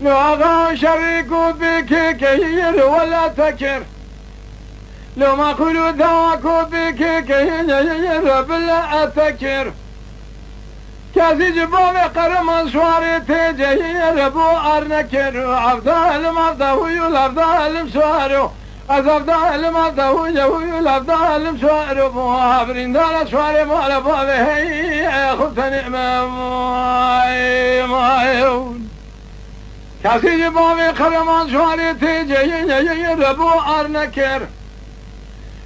لو أغا شريك بك كير ولا تكر لو ما كلوا ذاك بك كير بلا أتكر كاسي جبال قرم سواري تجير بو أرنكر عبدال مرضى ويول عبدال مسوارو أزبدال مرضى ويول عبدال مسوارو بو عبرين دار سواري مالا بابي هي خبتني مايون كاسي جبال قرم سواري تجير بو أرنكر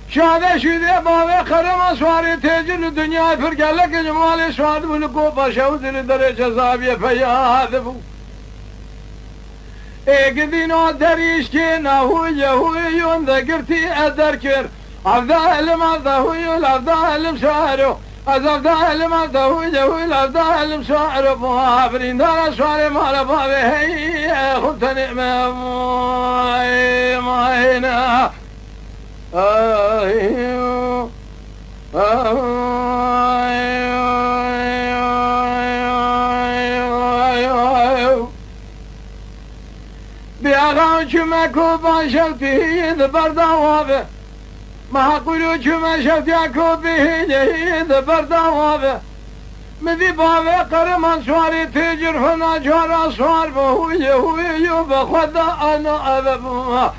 شاده شده باوی خرم سواری تیجر دنیا فرگلک جمال شاد بلکو پاشو دل در جزابی فیاد بو ایک دینو دریش که نهوی هویون دگرتی ادر کر عبده علم عبده هویون عبده علم شعرو از عبده علم عبده هویون عبده علم شعرو محافرین دار شعر مال باوی هی خود نعمه ماینا بياغا چمكو باشلتي برداوابه ما قولو چما شفتياكو بهيجي برداوابه مدي بابه قرمان سواري تجر فنا جورا سوار بهوي هوي بخدا انا ابو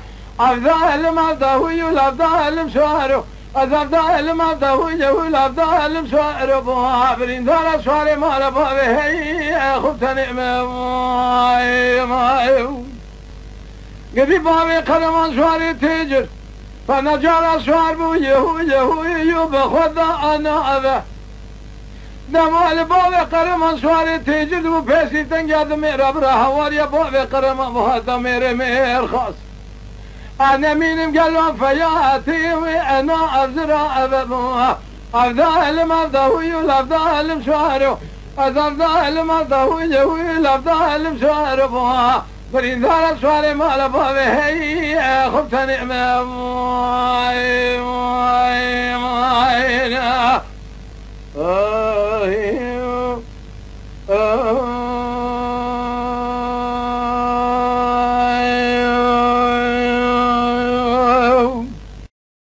عبدا علم عبدا ويول عبدا علم سوارو عبدا علم عبدا ويول عبدا علم سوارو بوابرين دار سواري مالا بابي هي خبتني مايو قدي بابي قدمان سواري تجر فنجار سوار بو يهو بخدا انا ابا دمال بابي قرمان سواري تجر بو بيسي تنقاد ميرا برا هواريا بابي قرمان بهذا مير خاص أنا مين قالوا فياتي وأنا أزرع أبوها أبدا علم أبدا ويول أبدا علم شعره أبدا علم أبدا ويول أبدا علم شعره بوها برين ذار شعري مال بابي هي خبتني ماينا